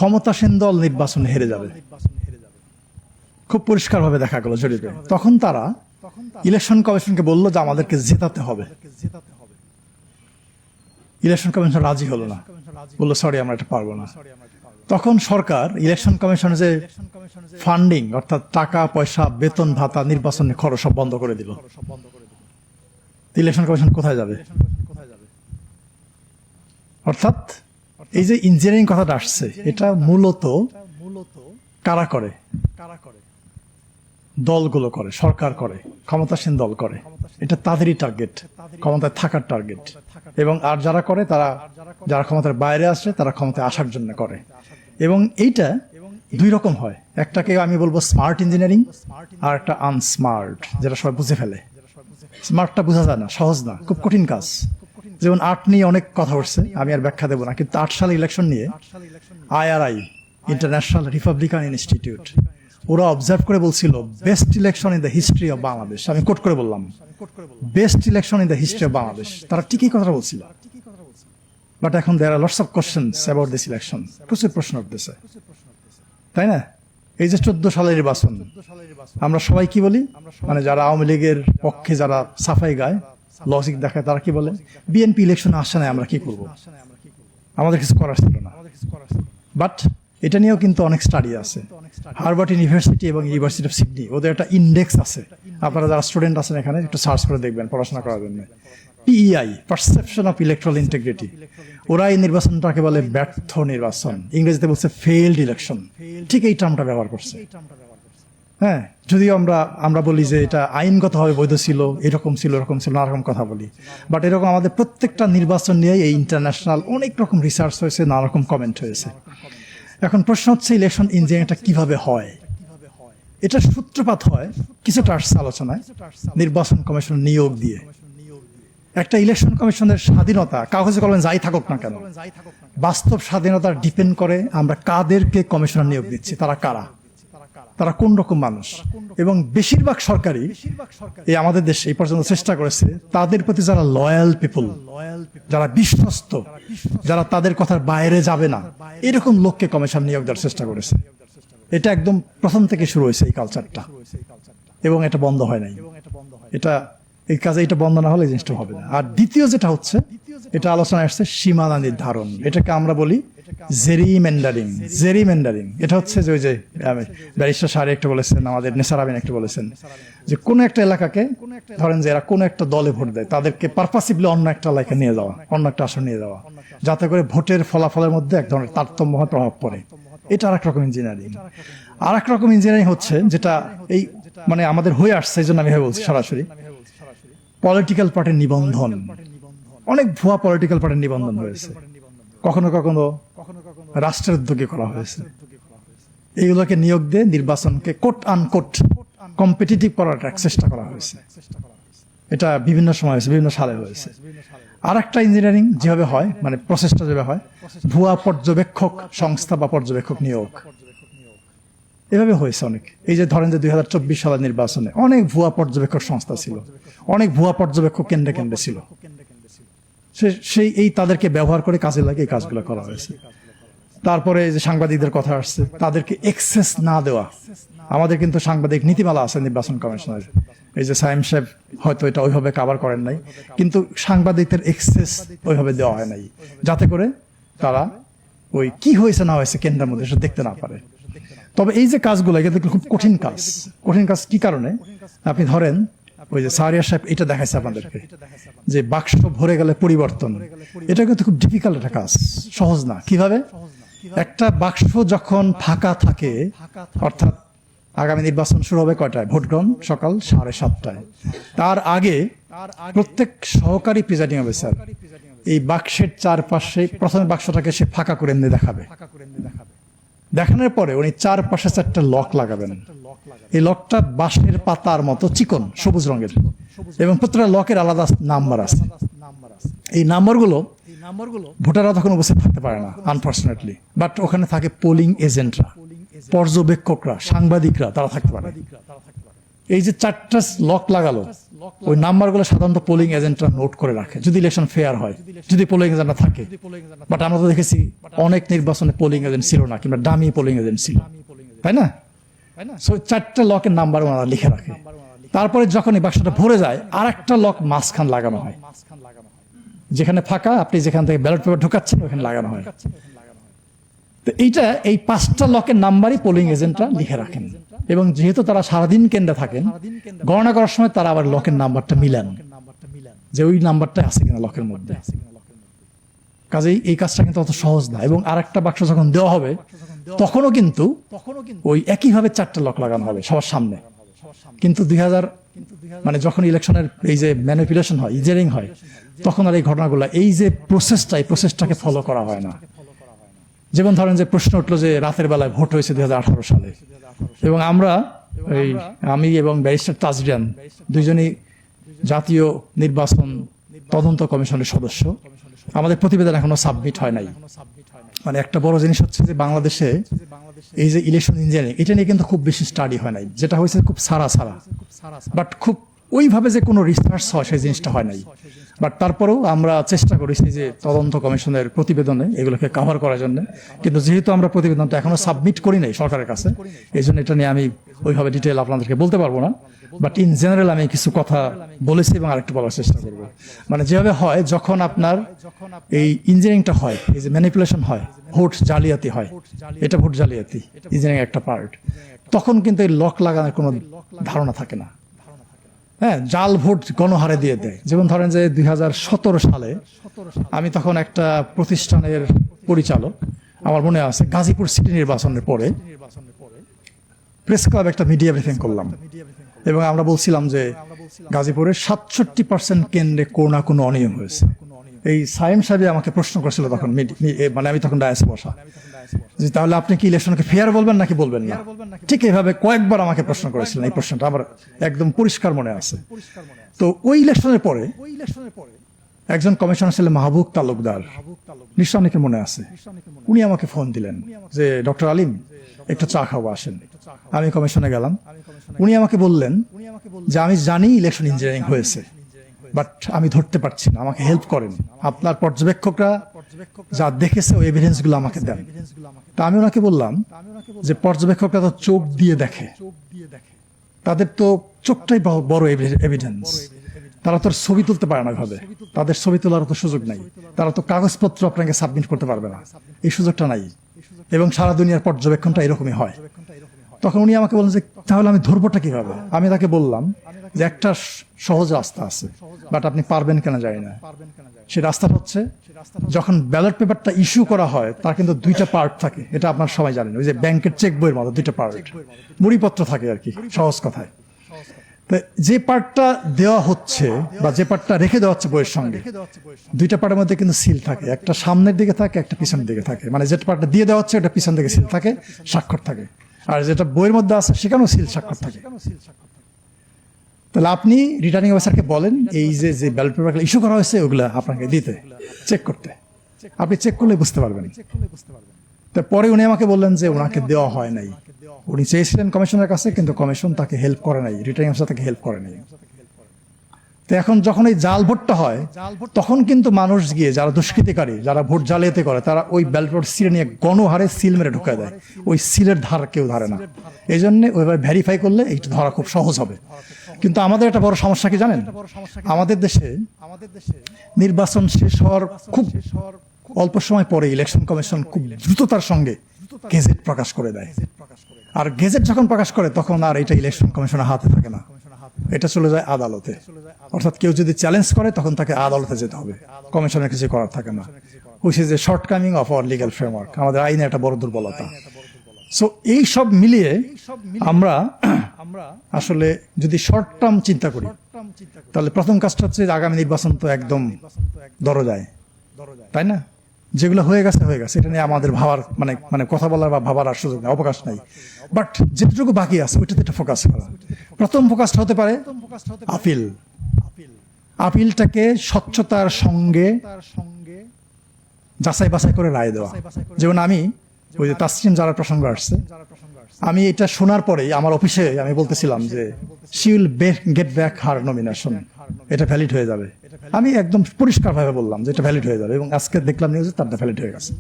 ক্ষমতাসীন দল নির্বাচনে হেরে যাবে, খুব পরিষ্কারভাবে দেখা গেল জরিপে। তখন তারা ইলেকশন কমিশনকে বলল যে আমাদেরকে জেতাতে হবে। ইলেকশন কমিশন রাজি হলো না, বললো সরি আমরা এটা পারবো না। তখন সরকার ইলেকশন কমিশনের যে ফান্ডিং অর্থাৎ টাকা পয়সা, বেতন ভাতা, নির্বাচনের খরচ সব বন্ধ করে দিল। ইলেকশন কমিশন কোথায় যাবে? অর্থাৎ এই যে ইঞ্জিনিয়ারিং কথাটা আসছে, এটা মূলত কারা করে? দলগুলো করে, সরকার করে, ক্ষমতাসীন দল করে। এটা তাদেরই টার্গেট, ক্ষমতায় থাকার টার্গেট। এবং আর যারা করে তারা, যারা ক্ষমতার বাইরে আসে তারা ক্ষমতায় আসার জন্য করে। এবং এইটা দুই রকম হয়, একটাকে আমি বলবো স্মার্ট ইঞ্জিনিয়ারিং, আর একটা আনস্মার্ট, যেটা সবাই বুঝে ফেলে। স্মার্টটা বোঝা যায় না, সহজ না, খুব কঠিন কাজ। যেমন ৮ নিয়ে অনেক কথা উঠছে, আমি আর ব্যাখ্যা দেবো না, কিন্তু ৮ সালে ইলেকশন নিয়ে IRI, ইন্টারন্যাশনাল রিপাবলিকান ইনস্টিটিউট, ওরা অবজার্ভ করে বলছিল best election in the history of Bangladesh. আমি কোট করে বললাম best election in the history of Bangladesh. তারা ঠিকই কথা বলছিল, বাট এখন there are lots of questions about this election. প্রচুর প্রশ্ন উঠতেছে, তাই না? এই যে 14 সালের নির্বাচন, আমরা সবাই কি বলি, মানে যারা আওয়ামী লীগের পক্ষে যারা সাফাই গায়, লজিক দেখায়, তারা কি বলে, বিএনপি ইলেকশন আসে না, আমরা কি করব, আমাদের কিছু করার ছিল না। বাট এটা নিয়েও কিন্তু অনেক স্টাডি আছে। হার্ভার্ড ইউনিভার্সিটি এবং ইউনিভার্সিটি অফ সিডনি, ওদের একটা ইন্ডেক্স আছে, আপনারা যারা স্টুডেন্ট আছেন এখানে একটু সার্চ করে দেখবেন পড়াশোনা করার জন্য। PEI, perception of electoral integrity. ওরা এই নির্বাচনটাকে বলে ব্যর্থ নির্বাচন, ইংরেজিতে বলছে ফেইলড ইলেকশন। ঠিক এই টার্মটা ব্যবহার করছে। হ্যাঁ, যদিও আমরা বলি যে এটা আইনগতভাবে বৈধ ছিল, এরকম ছিল, এরকম ছিল, নানা রকম কথা বলি, বাট এরকম আমাদের প্রত্যেকটা নির্বাচন নিয়ে এই ইন্টারন্যাশনাল অনেক রকম রিসার্চ হয়েছে, নানা রকম কমেন্ট হয়েছে। এখন প্রশ্ন হচ্ছে ইলেকশন ইঞ্জিনিয়ারিংটা কিভাবে হয়? এটা সূত্রপাত হয় কিছুটা আসছে আলোচনায় নির্বাচন কমিশন নিয়োগ দিয়ে। একটা ইলেকশন কমিশনের স্বাধীনতা, কাগজে কলমে যাই থাকুক না কেন, বাস্তব স্বাধীনতা ডিপেন্ড করে আমরা কাদেরকে কমিশনার নিয়োগ দিচ্ছি, তারা কারা, তারা কোন রকম মানুষ। এবং বেশিরভাগ সরকারই এই আমাদের দেশে এই পর্যন্ত চেষ্টা করেছে তাদের প্রতি যারা লয়াল পিপল, যারা বিশ্বস্ত, যারা তাদের কথার বাইরে যাবে না, এরকম লোককে কমিশন নিয়োগ দেওয়ার চেষ্টা করেছে। এটা একদম প্রথম থেকে শুরু হয়েছে এই কালচারটা, এবং এটা বন্ধ হয় নাই। এটা এই কাজে এটা বন্ধ না হলে এই জিনিসটা হবে না। আর দ্বিতীয় যেটা হচ্ছে, এটা আলোচনায় আসছে সীমানা নির্ধারণ, এটাকে আমরা বলি জেরিমেন্ডারিং। জেরিমেন্ডারিং এটা হচ্ছে যে ওই যে ব্যারিস্টার সাহেব একটা বলেছেন, আমাদের নেসার আমিন একটা বলেছেন, যে কোন একটা এলাকাকে ধরেন যে এরা কোন একটা দলে ভোট দেয়, তাদেরকে পারপাসিভলি অন্য একটা এলাকায় নিয়ে যাওয়া, অন্য একটা আসন নিয়ে যাওয়া, যাতে করে ভোটের ফলাফলের মধ্যে এক ধরনের তারতম্য হয়, প্রভাব পড়ে। এটা আর এক রকম ইঞ্জিনিয়ারিং। আর এক রকম ইঞ্জিনিয়ারিং হচ্ছে যেটা এই মানে আমাদের হয়ে আসছে, এই জন্য আমি বলছি সরাসরি, পলিটিক্যাল পার্টির নিবন্ধন। অনেক ভুয়া পলিটিক্যাল পার্টির নিবন্ধন হয়েছে, কখনো কখনো রাষ্ট্রের উদ্যোগে করা হয়েছে। এইগুলোকে নিয়োগ দিয়ে নির্বাচনকে কোট আনকোট কম্পিটিটিভ করার চেষ্টা করা হয়েছে। এটা বিভিন্ন সময় হয়েছে, বিভিন্ন সালে হয়েছে। আর একটা ইঞ্জিনিয়ারিং যেভাবে হয়, মানে প্রসেসটা যেভাবে হয়, ভুয়া পর্যবেক্ষক সংস্থা বা পর্যবেক্ষক নিয়োগ, এভাবে হয়েছে অনেক। এই যে ধরেন যে 2024 সালের নির্বাচনে অনেক ভুয়া পর্যবেক্ষক সংস্থা ছিল, অনেক ভুয়া পর্যবেক্ষক কেন্দ্রে কেন্দ্রে ছিল। সেই এই তাদেরকে ব্যবহার করে কাজে লাগে এই কাজগুলো করা হয়েছে। তারপরে যে সাংবাদিকদের কথা আসছে, তাদেরকে এক্সেস না দেওয়া। আমাদের কিন্তু সাংবাদিক নীতিমালা আছে নির্বাচন কমিশনের, এই যে সাইম সাহেব হয়তো এটা ওইভাবে কাভার করেন নাই, কিন্তু সাংবাদিকদের এক্সেস ওইভাবে দেওয়া হয় নাই, যাতে করে তারা ওই কি হয়েছে না হয়েছে কেন্দ্রের মধ্যে সেটা দেখতে না পারে। তবে এই যে কাজগুলো এটা খুব কঠিন কাজ। কঠিন কাজ কি কারণে? আপনি ধরেন ওই যে সারিয়া সাহেব এটা দেখাইছে আপনাদেরকে, যে বাক্স ভরে গেলে পরিবর্তন, এটা কিন্তু খুব ডিফিকাল্ট একটা কাজ, সহজ না। কিভাবে? একটা বাক্স যখন ফাঁকা থাকে, অর্থাৎ আগামী নির্বাচন শুরু হবে কয়টায়? ভোট গ্রহণ সকাল 7:30টায়। তার আগে প্রত্যেক সহকারী প্রিজাইডিং অফিসার এই বাক্সের চারপাশে প্রথমে বাক্সটাকে সে ফাঁকা করে এনে দেখাবে। দেখানোর পরে উনি চারপাশে 4টা লক লাগাবেন। এই লকটা বাঁশের পাতার মতো চিকন, সবুজ রঙের, এবং প্রত্যেকটা লকের আলাদা নাম্বার আছে। এই নাম্বারগুলো ভোটাররা তখন উপস্থিত থাকতে পারে না, আনফর্চুনেটলি, বাট ওখানে থাকে পোলিং এজেন্টরা, পর্যবেক্ষকরা, সাংবাদিকরা, তারা থাকতে পারে। এই যে 4টা লক লাগালো, ওই নাম্বারগুলো সাধারণত পোলিং এজেন্টরা নোট করে রাখে যদি ইলেকশন ফেয়ার হয়, যদি পোলিং এজেন্ট না থাকে। বাট আমরা তো দেখেছি অনেক নির্বাচনে পোলিং এজেন্ট ছিল না, কিংবা ডামি পোলিং এজেন্ট ছিল, তাই না? সো 4টা লকের নাম্বার ওনারা লিখে রাখে। তারপরে যখন এই বাক্সটা ভরে যায়, আর একটা লক মাঝখান লাগানো হয়, যেখানে ফাঁকা আপনি যেখান থেকে ব্যালট পেপার ঢোকাচ্ছেন ওখানে লাগানো হয়। তো এইটা, এই 5টা লকের নাম্বারই পোলিং এজেন্টরা লিখে রাখেন, এবং যেহেতু তারা সারাদিন কেন্দ্রে থাকেন, গণনা করার সময় তারা আবার লকের নাম্বারটা মিলান যে ওই নাম্বারটা আছে কিনা লকের মধ্যে। কাজেই এই কাজটা কিন্তু অত সহজ না। এবং আরেকটা বাক্স যখন দেওয়া হবে তখনও কিন্তু ওই একইভাবে 4টা লক লাগানো হবে সবার সামনে। কিন্তু 2000 মানে যখন ইলেকশনের এই যে ম্যানিপুলেশন হয়, ইঞ্জিনিয়ারিং হয়, তখন আর এই ঘটনাগুলো, এই যে প্রসেসটা, এই প্রসেসটাকে ফলো করা হয় না। যেমন ধরেন যে প্রশ্ন উঠলো যে রাতের বেলায় ভোট হয়েছে 2018 সালে, এবং আমি এবং ব্যারিস্টার তাজরিয়ান দুইজনই জাতীয় নির্বাচন তদন্ত কমিশনের সদস্য। আমাদের প্রতিবেদন এখনো সাবমিট হয় নাই। মানে একটা বড় জিনিস হচ্ছে যে বাংলাদেশে এই যে ইলেকশন ইঞ্জিনিয়ারিং, এটা নিয়ে কিন্তু খুব বেশি স্টাডি হয় নাই। যেটা হয়েছে খুব সারা বাট খুব ওইভাবে যে কোনো রিসার্চ হয় সেই জিনিসটা হয় নাই। বাট তারপরেও আমরা চেষ্টা করেছি যে তদন্ত কমিশনের প্রতিবেদনে এগুলোকে কভার করার জন্য। কিন্তু যেহেতু আমরা প্রতিবেদনটা এখনো সাবমিট করি নাই সরকারের কাছে, এই জন্য এটা নিয়ে আমি ওইভাবে ডিটেল আপনাদেরকে বলতে পারবো না। বাট ইন জেনারেল আমি কিছু কথা বলেছি এবং আরেকটু বলার চেষ্টা করবো। মানে যেভাবে হয়, যখন আপনার এই ইঞ্জিনিয়ারিংটা হয়, এই যে ম্যানিপুলেশন হয়, ভোট জালিয়াতি হয়, এটা ভোট জালিয়াতি ইঞ্জিনিয়ারিং একটা পার্ট, তখন কিন্তু এই লক লাগানোর কোনো ধারণা থাকে না। হ্যাঁ, জাল ভোট গণহারে দিয়ে দেয়। যেমন ধরেন যে 2017 সালে আমি তখন একটা প্রতিষ্ঠানের পরিচালক, আমার মনে আছে গাজীপুর সিটি নির্বাচনের পরে প্রেস ক্লাব একটা মিডিয়া ব্রিফিং করলাম, এবং আমরা বলছিলাম যে গাজীপুরের 67% কেন্দ্রে কোনো না কোনো অনিয়ম হয়েছে। এই সাইম সাহেব আমাকে প্রশ্ন করেছিল তখন, মানে আমি তখন ডায়াসে বসা, যে তাহলে আপনি কি ইলেকশনকে ফেয়ার বলবেন নাকি বলবেন না? ঠিক এইভাবে কয়েকবার আমাকে প্রশ্ন করেছিলেন। এই প্রশ্নটা আমার একদম পরিষ্কার মনে আছে। তো ওই ইলেকশনের পরে একজন কমিশনার ছিলেন মাহবুব তালুকদার, নিশ্চয় অনেকে মনে আছে। উনি আমাকে ফোন দিলেন যে ডক্টর আলিম, একটু চা খাবো, আসেন। আমি কমিশনে গেলাম। উনি আমাকে বললেন যে আমি জানি ইলেকশন ইঞ্জিনিয়ারিং হয়েছে, বাট আমি ধরতে পারছি না, আমাকে হেল্প করেন। আপনার পর্যবেক্ষকরা যা দেখেছে ওই এভিডেন্স গুলো আমাকে দেন। তা আমি ওনাকে বললাম যে পর্যবেক্ষকরা তো চোখ দিয়ে দেখে, তাদের তো চোখটাই বড় এভিডেন্স। তারা তো ছবি তুলতে পারে না ভাবে, তাদের ছবি তোলার তো সুযোগ নাই। তারা তো কাগজপত্র আপনাকে সাবমিট করতে পারবে না, এই সুযোগটা নাই। এবং সারা দুনিয়ার পর্যবেক্ষণটা এরকমই হয়। তখন উনি আমাকে বললেন যে তাহলে আমি ধরবোটা কিভাবে? আমি তাকে বললাম যে একটা সহজ রাস্তা আছে, বাট আপনি পারবেন কেন জানি না। সেই রাস্তাটা হচ্ছে, যখন ব্যালট পেপারটা ইস্যু করা হয় তার কিন্তু 2টা পার্ট থাকে, এটা আপনার সবাই জানেন। ওই যে ব্যাংকের চেক বইয়ের মতো 2টা পার্ট, মুড়িপত্র থাকে আর কি, সহজ কথায়। যে পার্টটা দেওয়া হচ্ছে বা যে পার্টটা রেখে দেওয়া হচ্ছে বইয়ের সঙ্গে, 2টা পার্টের মধ্যে কিন্তু সিল থাকে, একটা সামনের দিকে থাকে, একটা পিছনের দিকে থাকে। মানে যেটা পার্টটা দিয়ে দেওয়া হচ্ছে ওটা পিছন দিকে সিল থাকে, স্বাক্ষর থাকে। আর যেটা বইয়ের মধ্যে আছে সেখানেও সিল স্বাক্ষর থাকে। তাহলে আপনি রিটার্নিং অফিসারকে বলেন এই যে ব্যালট পেপার ইস্যু করা হয়েছে ওগুলা আপনাকে দিতে, চেক করতে। আপনি চেক করলে বুঝতে পারবেন। তারপরে উনি আমাকে বললেন যে ওনাকে দেওয়া হয় নাই। উনি চেয়েছিলেন কমিশনের কাছে, কিন্তু কমিশন তাকে হেল্প করে নাই, রিটার্নিং অফিসার তাকে হেল্প করে নাই। তো এখন যখন এই জাল ভোটটা হয়, তখন কিন্তু মানুষ গিয়ে, যারা দুষ্কৃতিকারী, যারা ভোট জালিয়াতি করে, তারা ওই ব্যালট পেপার সিলে নিয়ে গণহারে সিল মেরে ঢুকায় দেয়। ওই সিলের ধার কেউ ধারে না। এই জন্য ওইভাবে ভেরিফাই করলে এইটা ধরা খুব সহজ হবে। কিন্তু আমাদের একটা বড় সমস্যা কি জানেন? আমাদের দেশে নির্বাচন শেষ হওয়ার খুব অল্প সময় পরে ইলেকশন কমিশন খুব দ্রুততার সঙ্গে গেজেট প্রকাশ করে দেয়। আর গেজেট যখন প্রকাশ করে তখন আর এটা ইলেকশন কমিশনের হাতে থাকে না, এটা চলে যায় আদালতে। অর্থাৎ কেউ যদি চ্যালেঞ্জ করে তখন তাকে আদালতে যেতে হবে, কমিশনের কিছু করার থাকে না। Which is a shortcoming of our legal framework. আমাদের আইনে একটা বড় দুর্বলতা। সো এই সব মিলিয়ে আমরা আসলে যদি শর্ট টার্ম চিন্তা করি, তাহলে প্রথম কাজটা হচ্ছে আগামী নির্বাচন তো একদম দরজায়, তাই না? যেগুলো হয়ে গেছে হয়ে গেছে, এটা নিয়ে আমাদের ভাবার মানে কথা বলার বা ভাবার আর সুযোগ নেই, অবকাশ নাই। বাট যেটুকু বাকি আছে ওইটাতে একটা ফোকাস করা। প্রথম ফোকাসটা হতে পারে আপিল। আপিলটাকে স্বচ্ছতার সঙ্গে যাচাই বাছাই করে রায় দেওয়া। যেমন আমি ওই যে তাসলিম যারা প্রসঙ্গ আসছে, আমি এটা শোনার পরেই আমার অফিসে আমি বলতেছিলাম যে she will get back her nomination, এটা ভ্যালিড হয়ে যাবে। আমি একদম পরিষ্কারভাবে বললাম যে এটা ভ্যালিড হয়ে যাবে, এবং আজকে দেখলাম নিউজে তারটা ভ্যালিড হয়ে গেছে।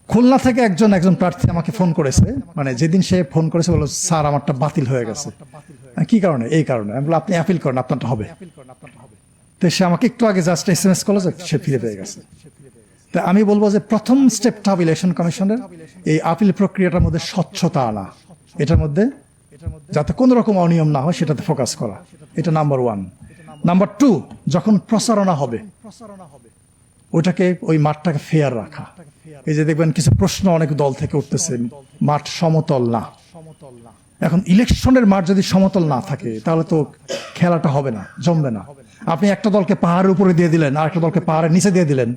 খুলনা থেকে একজন প্রার্থী আমাকে ফোন করেছে, মানে যেদিন সে ফোন করেছে বলল স্যার আমারটা বাতিল হয়ে গেছে। কি কারণে? এই কারণে। আমি বললাম আপনি অ্যাপিল করেন, আপনারটা হবে। তো সে আমাকে একটু আগে জাস্ট SMS করলো যে সে ফিরে পেয়ে গেছে। তা আমি বলবো যে প্রথম স্টেপটা হবে ইলেকশন কমিশনের এই আপিল প্রক্রিয়াটার মধ্যে স্বচ্ছতা আনা, এটার মধ্যে যাতে কোনো রকম অনিয়ম না হয় সেটাতে ফোকাস করা, এটা নাম্বার 1। নাম্বার 2, যখন প্রচারণা হবে ওইটাকে ওই মাঠটাকে ফেয়ার রাখা। এই যে দেখবেন কিছু প্রশ্ন অনেক দল থেকে উঠতেছে, মাঠ সমতল না। এখন ইলেকশনের মাঠ যদি সমতল না থাকে তাহলে তো খেলাটা হবে না, জমবে না। আপনি একটা দলকে পাহাড়ের উপরে দিয়ে দিলেন, আর একটা দলকে পাহাড়ের নিচে দিয়ে দিলেন।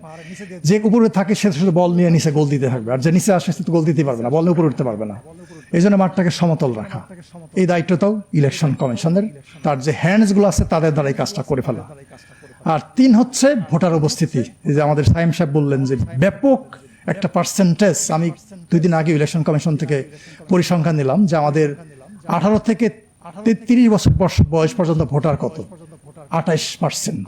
যে উপরে থাকে সে শুধু বল নিয়ে নিচে গোল দিতে থাকবে, আর যে নিচে আসে সে তো গোল দিতে পারবে না, বল নিয়ে উপরে উঠতে পারবে না। এই জন্য মাঠটাকে সমতল রাখা, এই দায়িত্বটাও ইলেকশন কমিশনের। তার যে হ্যান্ডস গুলো আছে তাদের দ্বারা এই কাজটা করে ফেলা। আর 3 হচ্ছে ভোটার উপস্থিতি। এই যে আমাদের সাইম সাহেব বললেন যে ব্যাপক একটা পার্সেন্টেজ, আমি 2 দিন আগে ইলেকশন কমিশন থেকে পরিসংখ্যান নিলাম যে আমাদের 18 থেকে 33 বছর বয়স পর্যন্ত ভোটার কত, 28%।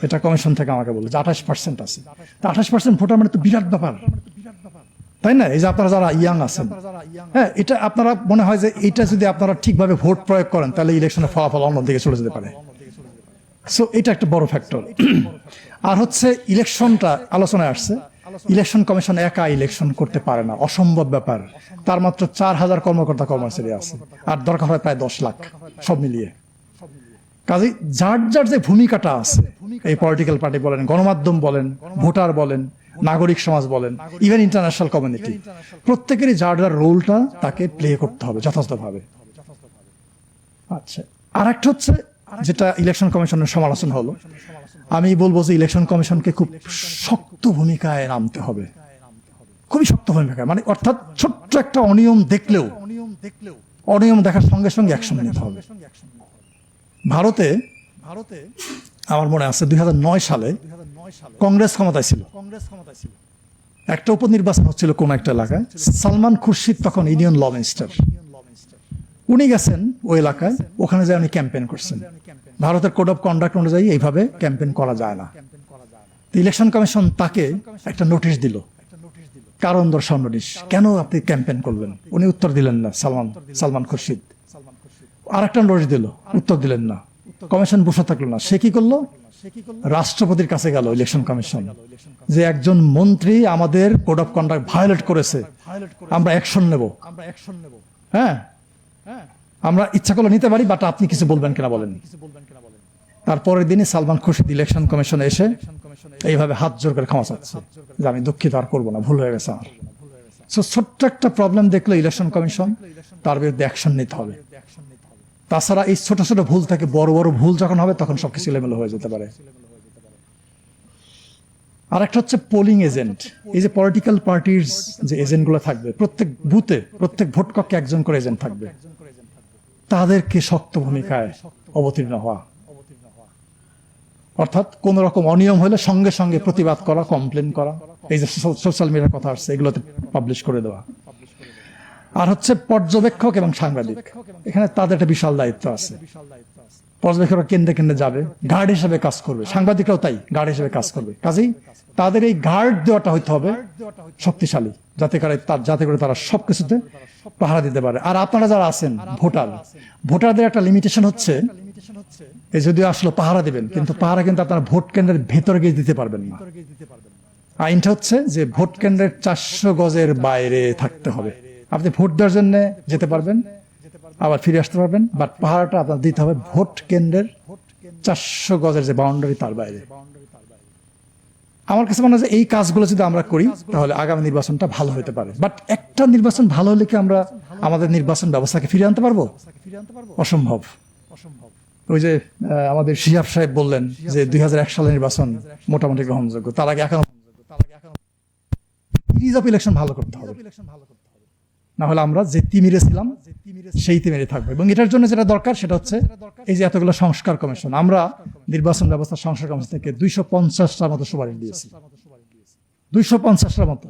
এটা কমিশন থেকে আমাকে বললো যে 28% আছে। তা 28% ভোটার মানে তো বিরাট ব্যাপার, তাই না? এই যে আপনারা যারা ইয়াং আছেন, হ্যাঁ, এটা আপনারা মনে হয় যে এটা যদি আপনারা ঠিকভাবে ভোট প্রয়োগ করেন তাহলে ইলেকশনের ফলাফল অন্যদিকে চলে যেতে পারে। সো এটা একটা বড় ফ্যাক্টর। আর হচ্ছে ইলেকশনটা আলোচনায় আসছে, ইলেকশন কমিশন একা ইলেকশন করতে পারে না, অসম্ভব ব্যাপার। তার মাত্র 4000 কর্মকর্তা কর্মচারী আছে, আর দরকার হয় প্রায় 10 লাখ সব মিলিয়ে। কাজে যার যার যে ভূমিকাটা আছে, এই পলিটিক্যাল পার্টি বলেন, গণমাধ্যম বলেন, ভোটার বলেন, নাগরিক সমাজ বলেন, ইভেন ইন্টারন্যাশনাল কমিউনিটি, প্রত্যেকেরই যার যার রোলটা তাকে প্লে করতে হবে যথাযথভাবে। আচ্ছা, আর একটা হচ্ছে যেটা ইলেকশন কমিশনের সমালোচনা হলো, আমি বলবো যে ইলেকশন কমিশনকে খুব শক্ত ভূমিকায় নামতে হবে, খুবই শক্ত ভূমিকায়। মানে অর্থাৎ ছোট্ট একটা অনিয়ম দেখলেও অনিয়ম দেখার সঙ্গে সঙ্গে অ্যাকশন নিতে হবে। ভারতে আমার মনে আছে 2009 সালে কংগ্রেস ক্ষমতায় ছিল, একটা উপনির্বাচন হচ্ছিল কোন একটা এলাকায়। সালমান খুরশিদ তখন ইউনিয়ন ল মিনিস্টার, উনি গেছেন ওই এলাকায়, ওখানে যে উনি ক্যাম্পেইন করছেন। ভারতের কোড অফ কন্ডাক্ট অনুযায়ী এইভাবে ক্যাম্পেইন করা যায় না। ইলেকশন কমিশন তাকে একটা নোটিশ দিল, কারণ দর্শাও নোটিশ, কেন আপনি ক্যাম্পেইন করবেন? উনি উত্তর দিলেন না, সালমান খুরশিদ। আর একটা নোটিশ দিল, উত্তর দিলেন না। কমিশন বসে থাকলো না, সে কি করলো? রাষ্ট্রপতির কাছে গেল ইলেকশন কমিশন, যে একজন মন্ত্রী আমাদের কোড অফ কন্ডাক্ট ভায়োলেট করেছে, আমরা অ্যাকশন নেব। হ্যাঁ, আমরা ইচ্ছা করলে নিতে পারি, বাট আপনি কিছু বলবেন কিনা বলেন। তারপরের দিনই সালমান খুরশিদ ইলেকশন কমিশনে এসে এইভাবে হাত জোর করে ক্ষমা চাচ্ছে যে আমি দুঃখিত, আর করবো না, ভুল হয়ে গেছে আমার। ছোট্ট একটা প্রবলেম দেখলো ইলেকশন কমিশন, তার বিরুদ্ধে অ্যাকশন নিতে হবে। তাছাড়া এই ছোট ছোট ভুল থেকে বড় বড় ভুল যখন হবে তখন সবকিছু এলোমেলো হয়ে যেতে পারে। আর একটা হচ্ছে পোলিং এজেন্ট। এই যে পলিটিক্যাল পার্টির যে এজেন্ট গুলো থাকবে, প্রত্যেক বুথে প্রত্যেক ভোট কক্ষে একজন করে এজেন্ট থাকবে, তাদেরকে শক্ত ভূমিকায় অবতীর্ণ হওয়া। অর্থাৎ কোন রকম অনিয়ম হলে সঙ্গে সঙ্গে প্রতিবাদ করা, কমপ্লেন করা, এই যে সোশ্যাল মিডিয়ার কথা আসছে এগুলোতে পাবলিশ করে দেওয়া। আর হচ্ছে পর্যবেক্ষক এবং সাংবাদিক, এখানে তাদের একটা বিশাল দায়িত্ব আছে। পর্যবেক্ষকরা কেন্দ্রে কেন্দ্রে যাবে, গার্ড হিসেবে কাজ করবে, সাংবাদিকরাও তাই গার্ড হিসেবে কাজ করবে। কাজেই তাদের এই গার্ড দেওয়াটা হইতে হবে শক্তিশালী, যাতে করে তারা সবকিছুতে পাহারা দিতে পারে। আর আপনারা যারা আছেন ভোটারদের একটা লিমিটেশন হচ্ছে, এই যদিও আসলে পাহারা দিবেন, কিন্তু পাহারা কিন্তু আপনারা ভোট কেন্দ্রের ভেতরে গিয়ে দিতে পারবেন না। আইনটা হচ্ছে যে ভোট কেন্দ্রের 400 গজের বাইরে থাকতে হবে। আপনি ভোট দেওয়ার জন্য যেতে পারবেন, আবার ফিরে আসতে পারবেন, বাট পাহারাটা আপনার দিতে হবে ভোট কেন্দ্রের 400 গজের যে বাউন্ডারি তার বাইরে। আমার কাছে মনে হয় এই কাজগুলো যদি আমরা করি তাহলে আগামী নির্বাচনটা ভালো হতে পারে। বাট একটা নির্বাচন ভালো হলে কি আমরা আমাদের নির্বাচন ব্যবস্থাকে ফিরিয়ে আনতে পারবো? অসম্ভব। ওই যে আমাদের শিহাব সাহেব বললেন যে 2001 সালের নির্বাচন মোটামুটি গ্রহণযোগ্য, তার আগে এখন সিরিজ অফ ইলেকশন ভালো করতে হবে, না হলে আমরা যে তিমিরে ছিলাম সেই তিমিরে থাকবো। এবং এটার জন্য যেটা দরকার সেটা হচ্ছে এই যে এতগুলো সংস্কার কমিশন, আমরা নির্বাচন ব্যবস্থা সংস্কার কমিশন থেকে 250টার মতো সুপারিশ দিয়েছি। 250টার মতো,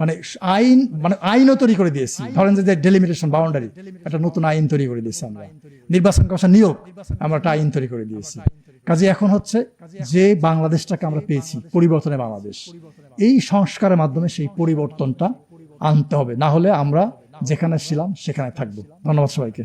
মানে আইনও তৈরি করে দিয়েছি। ধরেন যে ডেলিমিটেশন বাউন্ডারি, একটা নতুন আইন তৈরি করে দিয়েছি আমরা। নির্বাচন কমিশন নিয়োগ, আমরা একটা আইন তৈরি করে দিয়েছি। কাজে এখন হচ্ছে যে বাংলাদেশটাকে আমরা পেয়েছি, পরিবর্তনের বাংলাদেশ, এই সংস্কারের মাধ্যমে সেই পরিবর্তনটা আনতে হবে, না হলে আমরা যেখানে ছিলাম সেখানে থাকবো। ধন্যবাদ সবাইকে।